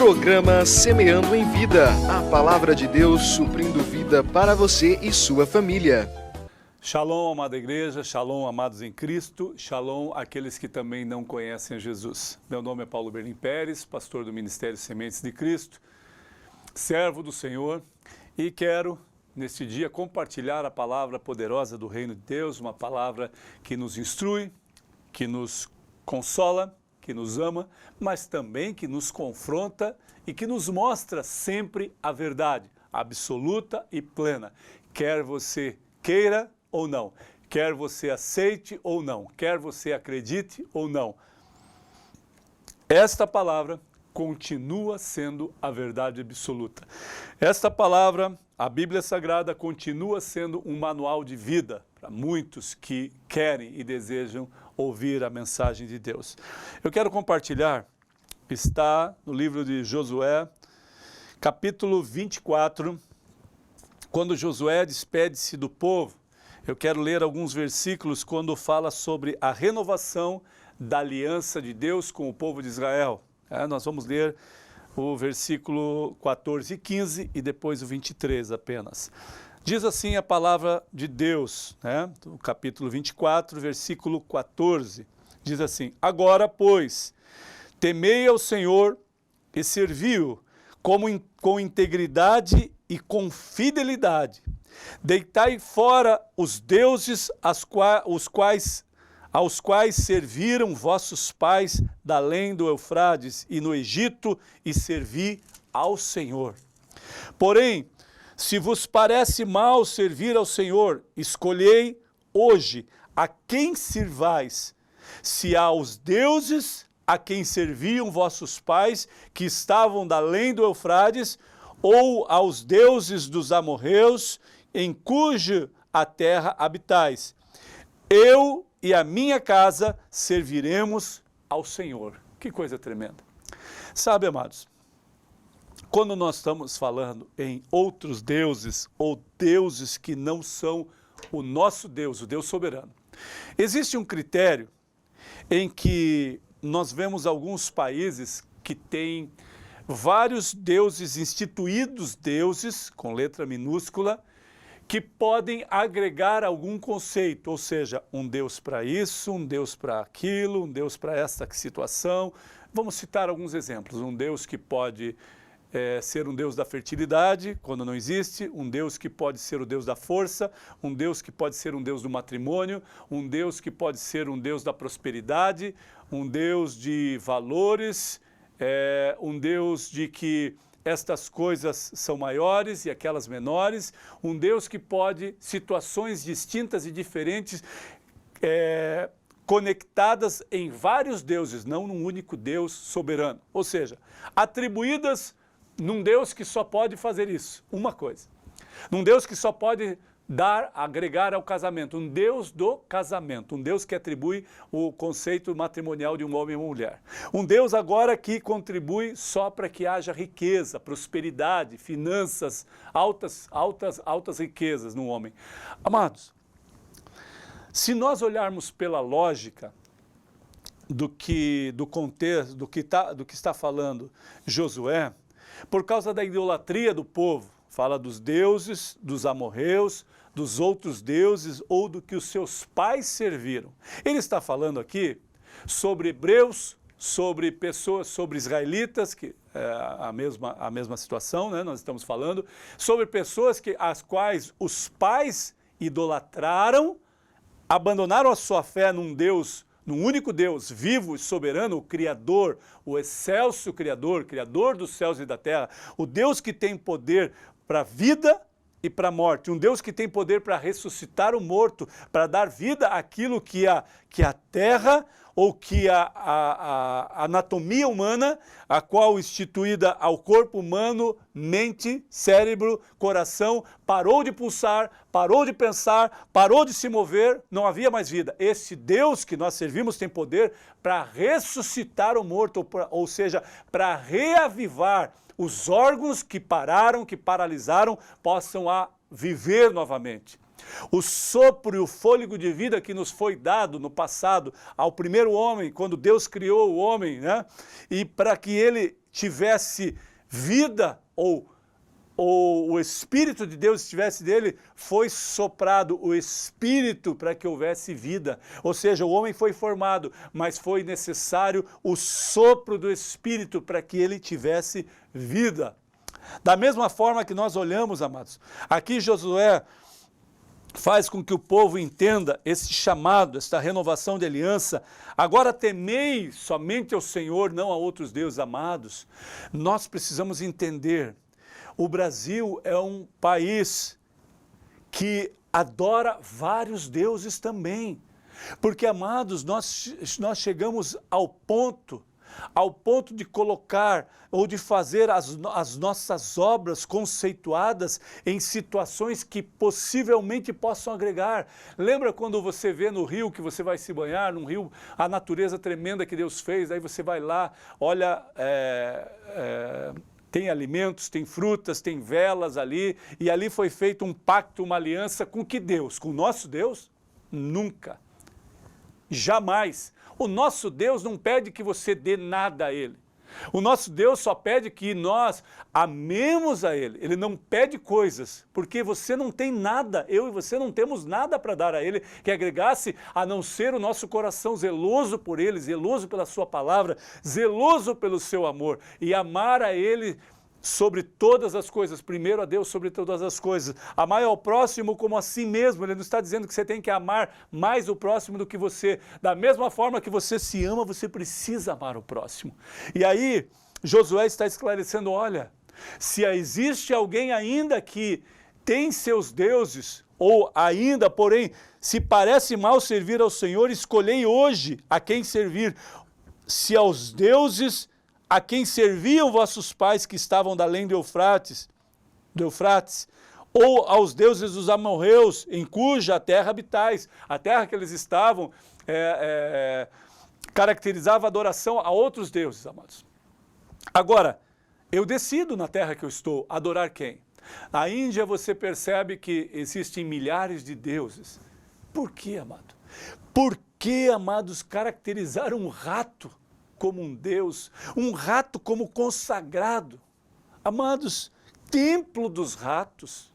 Programa Semeando em Vida, a palavra de Deus suprindo vida para você e sua família. Shalom, amada igreja, shalom, amados em Cristo, shalom, aqueles que também não conhecem a Jesus. Meu nome é Paulo Berlim Pérez, pastor do Ministério Sementes de Cristo, servo do Senhor, e quero, neste dia, compartilhar a palavra poderosa do Reino de Deus, uma palavra que nos instrui, que nos consola, que nos ama, mas também que nos confronta e que nos mostra sempre a verdade absoluta e plena. Quer você queira ou não, quer você aceite ou não, quer você acredite ou não, esta palavra continua sendo a verdade absoluta. Esta palavra, a Bíblia Sagrada, continua sendo um manual de vida para muitos que querem e desejam ouvir a mensagem de Deus. Eu quero compartilhar, está no livro de Josué, capítulo 24, quando Josué despede-se do povo. Eu quero ler alguns versículos quando fala sobre a renovação da aliança de Deus com o povo de Israel. Nós vamos ler o versículo 14 e 15 e depois o 23 apenas. Diz assim a palavra de Deus, no capítulo 24, versículo 14. Diz assim: Agora, pois, temei ao Senhor e servi-o com integridade e com fidelidade. Deitai fora os deuses aos quais serviram vossos pais da além do Eufrades e no Egito, e servi ao Senhor. Porém, se vos parece mal servir ao Senhor, escolhei hoje a quem sirvais, se aos deuses a quem serviam vossos pais, que estavam da além do Eufrades, ou aos deuses dos amorreus, em cuja a terra habitais. Eu e a minha casa serviremos ao Senhor. Que coisa tremenda. Sabe, amados, quando nós estamos falando em outros deuses, ou deuses que não são o nosso Deus, o Deus soberano, existe um critério em que nós vemos alguns países que têm vários deuses instituídos, deuses, com letra minúscula, que podem agregar algum conceito, ou seja, um Deus para isso, um Deus para aquilo, um Deus para esta situação. Vamos citar alguns exemplos. Um Deus que pode ser um Deus da fertilidade, quando não existe, um Deus que pode ser o Deus da força, um Deus que pode ser um Deus do matrimônio, um Deus que pode ser um Deus da prosperidade, um Deus de valores, um Deus de que estas coisas são maiores e aquelas menores, um Deus que pode, situações distintas e diferentes, conectadas em vários deuses, não num único Deus soberano. Ou seja, atribuídas num Deus que só pode fazer isso, uma coisa. Num Deus que só pode agregar ao casamento, um Deus do casamento, um Deus que atribui o conceito matrimonial de um homem e uma mulher. Um Deus agora que contribui só para que haja riqueza, prosperidade, finanças, altas riquezas no homem. Amados, se nós olharmos pela lógica do contexto, do que está falando Josué, por causa da idolatria do povo, fala dos deuses, dos amorreus, dos outros deuses ou do que os seus pais serviram. Ele está falando aqui sobre hebreus, sobre pessoas, sobre israelitas, que é a mesma situação, nós estamos falando, sobre pessoas as quais os pais idolatraram, abandonaram a sua fé num Deus, num único Deus vivo e soberano, o Criador, o excelso Criador dos céus e da terra, o Deus que tem poder para a vida e para a morte, um Deus que tem poder para ressuscitar o morto, para dar vida àquilo que a terra ou que a anatomia humana, a qual instituída ao corpo humano, mente, cérebro, coração, parou de pulsar, parou de pensar, parou de se mover, não havia mais vida. Esse Deus que nós servimos tem poder para ressuscitar o morto, ou seja, para reavivar os órgãos que pararam, que paralisaram, possam viver novamente. O sopro e o fôlego de vida que nos foi dado no passado ao primeiro homem, quando Deus criou o homem, né? E para que ele tivesse vida, ou o Espírito de Deus estivesse dele, foi soprado o Espírito para que houvesse vida. Ou seja, o homem foi formado, mas foi necessário o sopro do Espírito para que ele tivesse vida. Da mesma forma que nós olhamos, amados, aqui Josué faz com que o povo entenda esse chamado, esta renovação de aliança. Agora temei somente ao Senhor, não a outros deuses. Amados, nós precisamos entender, o Brasil é um país que adora vários deuses também. Porque, amados, nós chegamos ao ponto de colocar ou de fazer as nossas obras conceituadas em situações que possivelmente possam agregar. Lembra quando você vê no rio que você vai se banhar, num rio, a natureza tremenda que Deus fez, aí você vai lá, olha, tem alimentos, tem frutas, tem velas ali, e ali foi feito um pacto, uma aliança com que Deus? Com o nosso Deus? Nunca. Jamais. O nosso Deus não pede que você dê nada a Ele. O nosso Deus só pede que nós amemos a Ele. Ele não pede coisas, porque você não tem nada, eu e você não temos nada para dar a Ele que agregasse a não ser o nosso coração zeloso por Ele, zeloso pela Sua palavra, zeloso pelo Seu amor, e amar a Ele sobre todas as coisas, primeiro a Deus sobre todas as coisas. Amar ao próximo como a si mesmo. Ele não está dizendo que você tem que amar mais o próximo do que você. Da mesma forma que você se ama, você precisa amar o próximo. E aí, Josué está esclarecendo, olha, se existe alguém ainda que tem seus deuses, ou ainda, porém, se parece mal servir ao Senhor, escolhei hoje a quem servir. Se aos deuses a quem serviam vossos pais que estavam da além do Eufrates, ou aos deuses dos amorreus, em cuja terra habitais. A terra que eles estavam caracterizava a adoração a outros deuses, amados. Agora, eu decido na terra que eu estou adorar quem? Na Índia você percebe que existem milhares de deuses. Por que, amado? Por que, amados, caracterizar um rato como um Deus, um rato como consagrado? Amados, templo dos ratos,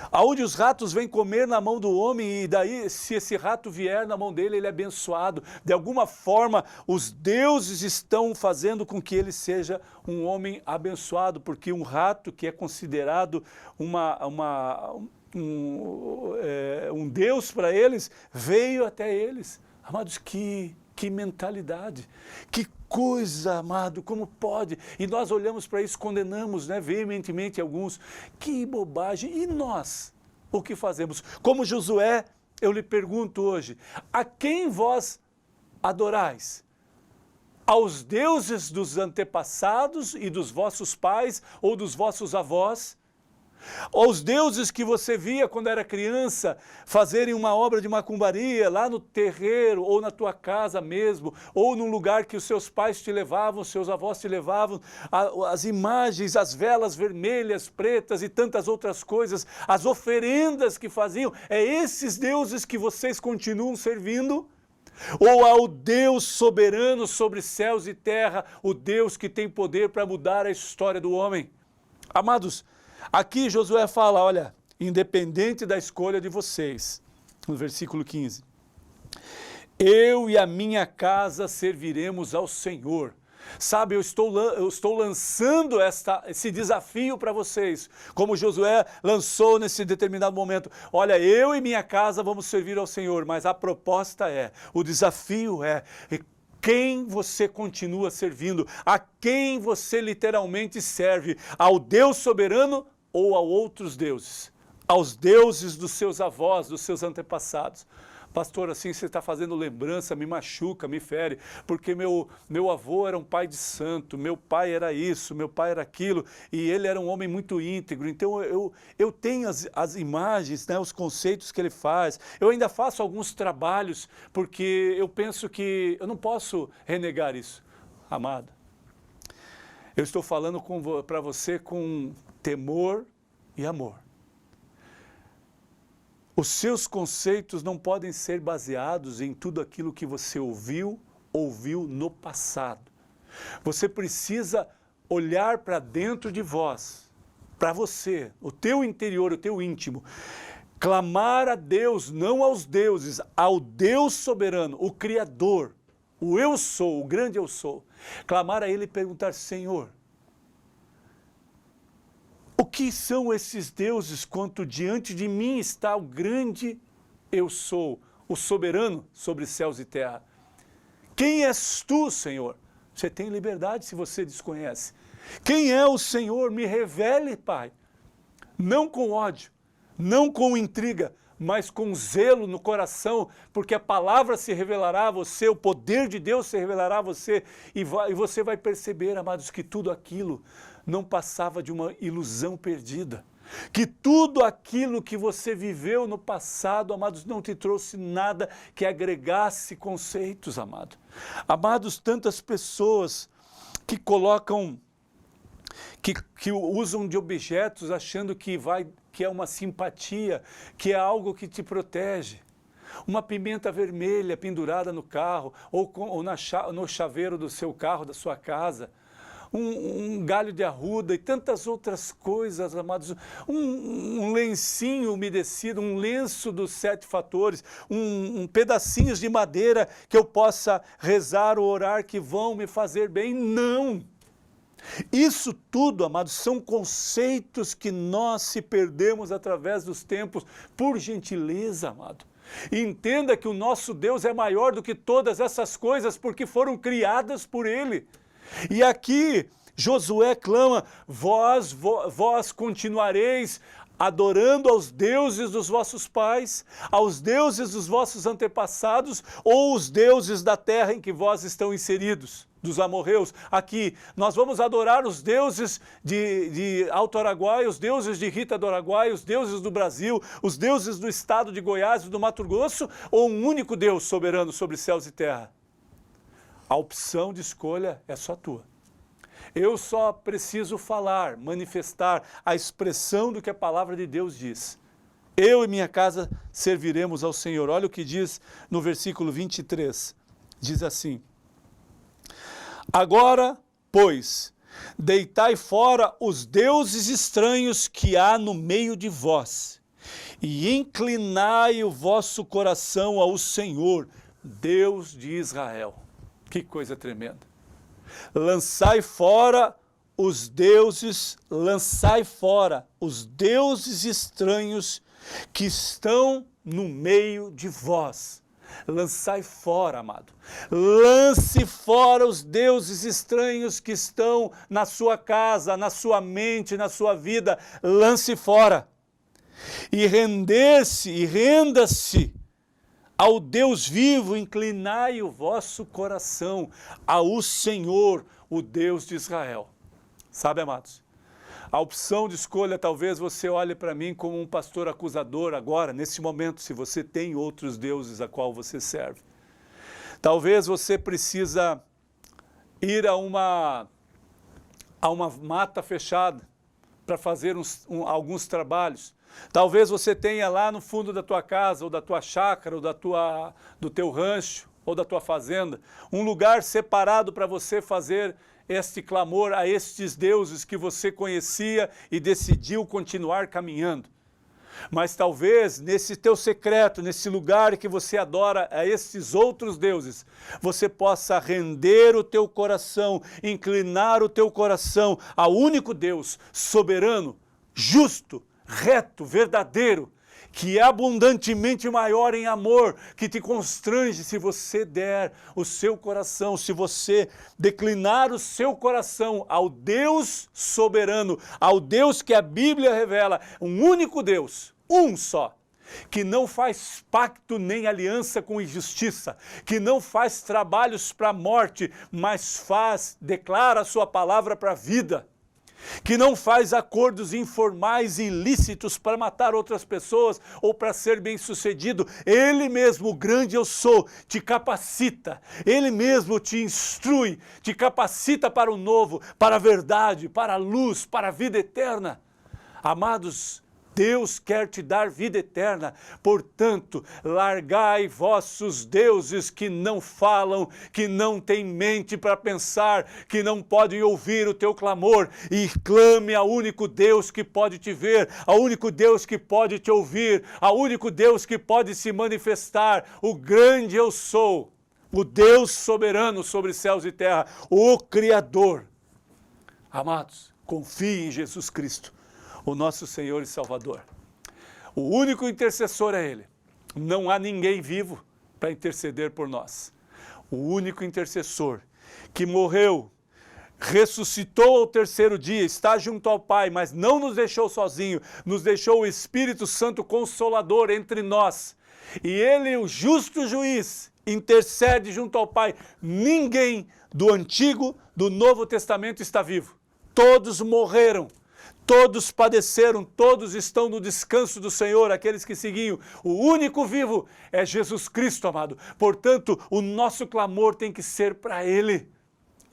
aonde os ratos vêm comer na mão do homem, e daí, se esse rato vier na mão dele, ele é abençoado. De alguma forma, os deuses estão fazendo com que ele seja um homem abençoado, porque um rato que é considerado um Deus para eles, veio até eles. Amados, que mentalidade, que coisa, amado, como pode? E nós olhamos para isso, condenamos, né, veementemente alguns. Que bobagem! E nós, o que fazemos? Como Josué, eu lhe pergunto hoje, a quem vós adorais? Aos deuses dos antepassados e dos vossos pais ou dos vossos avós? Os deuses que você via quando era criança fazerem uma obra de macumbaria lá no terreiro ou na tua casa mesmo, ou num lugar que os seus pais te levavam, seus avós te levavam, as imagens, as velas vermelhas, pretas e tantas outras coisas, as oferendas que faziam, é esses deuses que vocês continuam servindo? Ou ao Deus soberano sobre céus e terra, o Deus que tem poder para mudar a história do homem? Amados, aqui Josué fala, olha, independente da escolha de vocês, no versículo 15, eu e a minha casa serviremos ao Senhor. Sabe, eu estou lançando esse desafio para vocês, como Josué lançou nesse determinado momento. Olha, eu e minha casa vamos servir ao Senhor, mas a proposta o desafio quem você continua servindo, a quem você literalmente serve, ao Deus soberano ou a outros deuses, aos deuses dos seus avós, dos seus antepassados. Pastor, assim você está fazendo lembrança, me machuca, me fere, porque meu avô era um pai de santo, meu pai era isso, meu pai era aquilo, e ele era um homem muito íntegro. Então eu tenho as imagens, né, os conceitos que ele faz. Eu ainda faço alguns trabalhos, porque eu penso que eu não posso renegar isso. Amado, eu estou falando para você com temor e amor. Os seus conceitos não podem ser baseados em tudo aquilo que você ouviu no passado. Você precisa olhar para dentro de vós, para você, o teu interior, o teu íntimo. Clamar a Deus, não aos deuses, ao Deus soberano, o Criador, o eu sou, o grande eu sou. Clamar a Ele e perguntar: Senhor, o que são esses deuses quanto diante de mim está o grande eu sou, o soberano sobre céus e terra? Quem és tu, Senhor? Você tem liberdade se você desconhece. Quem é o Senhor? Me revele, Pai. Não com ódio, não com intriga, mas com zelo no coração, porque a palavra se revelará a você, o poder de Deus se revelará a você, e você vai perceber, amados, que tudo aquilo não passava de uma ilusão perdida. Que tudo aquilo que você viveu no passado, amados, não te trouxe nada que agregasse conceitos, amado. Amados, tantas pessoas que colocam, que usam de objetos achando que é uma simpatia, que é algo que te protege. Uma pimenta vermelha pendurada no carro, ou no chaveiro do seu carro, da sua casa. Um galho de arruda e tantas outras coisas, amados, um lencinho umedecido, um lenço dos 7 fatores, pedacinhos de madeira que eu possa rezar ou orar que vão me fazer bem. Não! Isso tudo, amados, são conceitos que nós se perdemos através dos tempos. Por gentileza, amado, entenda que o nosso Deus é maior do que todas essas coisas, porque foram criadas por Ele. E aqui Josué clama: vós continuareis adorando aos deuses dos vossos pais, aos deuses dos vossos antepassados, ou os deuses da terra em que vós estão inseridos, dos amorreus. Aqui, nós vamos adorar os deuses de Alto Araguaia, os deuses de Rita do Araguaia, os deuses do Brasil, os deuses do estado de Goiás e do Mato Grosso, ou um único Deus soberano sobre céus e terra? A opção de escolha é só tua. Eu só preciso falar, manifestar a expressão do que a palavra de Deus diz. Eu e minha casa serviremos ao Senhor. Olha o que diz no versículo 23. Diz assim: agora, pois, deitai fora os deuses estranhos que há no meio de vós, e inclinai o vosso coração ao Senhor, Deus de Israel. Que coisa tremenda. Lançai fora os deuses estranhos que estão no meio de vós. Lançai fora, amado. Lance fora os deuses estranhos que estão na sua casa, na sua mente, na sua vida. Lance fora. E renda-se ao Deus vivo, inclinai o vosso coração ao Senhor, o Deus de Israel. Sabe, amados, a opção de escolha, talvez você olhe para mim como um pastor acusador agora, nesse momento, se você tem outros deuses a qual você serve. Talvez você precisa ir a uma mata fechada para fazer alguns trabalhos. Talvez você tenha lá no fundo da tua casa, ou da tua chácara, ou do teu rancho, ou da tua fazenda, um lugar separado para você fazer este clamor a estes deuses que você conhecia e decidiu continuar caminhando. Mas talvez nesse teu secreto, nesse lugar que você adora a estes outros deuses, você possa render o teu coração, inclinar o teu coração ao único Deus, soberano, justo, reto, verdadeiro, que é abundantemente maior em amor, que te constrange se você der o seu coração, se você declinar o seu coração ao Deus soberano, ao Deus que a Bíblia revela, um único Deus, um só, que não faz pacto nem aliança com injustiça, que não faz trabalhos para a morte, mas declara a sua palavra para a vida, que não faz acordos informais e ilícitos para matar outras pessoas ou para ser bem-sucedido. Ele mesmo, o grande eu sou, te capacita. Ele mesmo te instrui, te capacita para o novo, para a verdade, para a luz, para a vida eterna. Amados, Deus quer te dar vida eterna. Portanto, largai vossos deuses que não falam, que não têm mente para pensar, que não podem ouvir o teu clamor, e clame ao único Deus que pode te ver, ao único Deus que pode te ouvir, ao único Deus que pode se manifestar, o grande eu sou, o Deus soberano sobre céus e terra, o Criador. Amados, confie em Jesus Cristo, o nosso Senhor e Salvador. O único intercessor é Ele. Não há ninguém vivo para interceder por nós. O único intercessor que morreu, ressuscitou ao terceiro dia, está junto ao Pai, mas não nos deixou sozinho, nos deixou o Espírito Santo Consolador entre nós. E Ele, o justo juiz, intercede junto ao Pai. Ninguém do Antigo, do Novo Testamento está vivo. Todos morreram. Todos padeceram, todos estão no descanso do Senhor, aqueles que seguiam. O único vivo é Jesus Cristo, amado. Portanto, o nosso clamor tem que ser para Ele.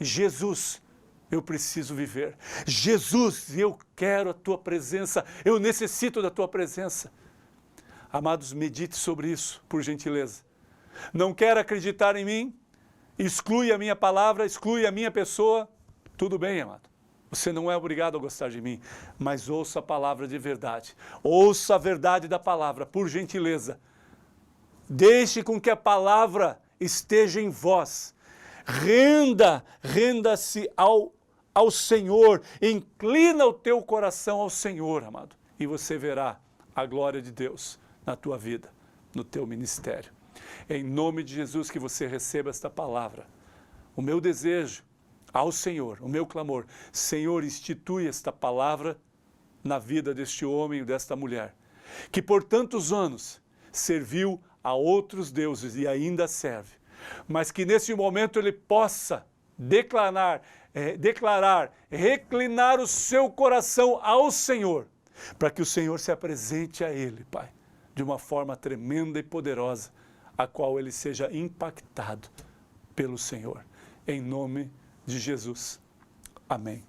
Jesus, eu preciso viver. Jesus, eu quero a Tua presença, eu necessito da Tua presença. Amados, medite sobre isso, por gentileza. Não quer acreditar em mim? Exclui a minha palavra, exclui a minha pessoa. Tudo bem, amado. Você não é obrigado a gostar de mim, mas ouça a palavra de verdade. Ouça a verdade da palavra, por gentileza. Deixe com que a palavra esteja em vós. Renda-se ao Senhor. Inclina o teu coração ao Senhor, amado. E você verá a glória de Deus na tua vida, no teu ministério. Em nome de Jesus, que você receba esta palavra. O meu desejo ao Senhor, o meu clamor, Senhor, institui esta palavra na vida deste homem e desta mulher, que por tantos anos serviu a outros deuses e ainda serve, mas que nesse momento ele possa declarar, reclinar o seu coração ao Senhor, para que o Senhor se apresente a ele, Pai, de uma forma tremenda e poderosa, a qual ele seja impactado pelo Senhor. Em nome de Jesus. Amém.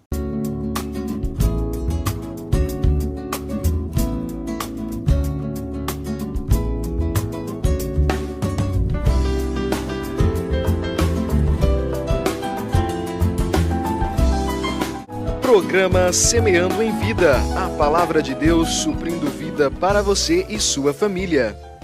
Programa Semeando em Vida. A palavra de Deus suprindo vida para você e sua família.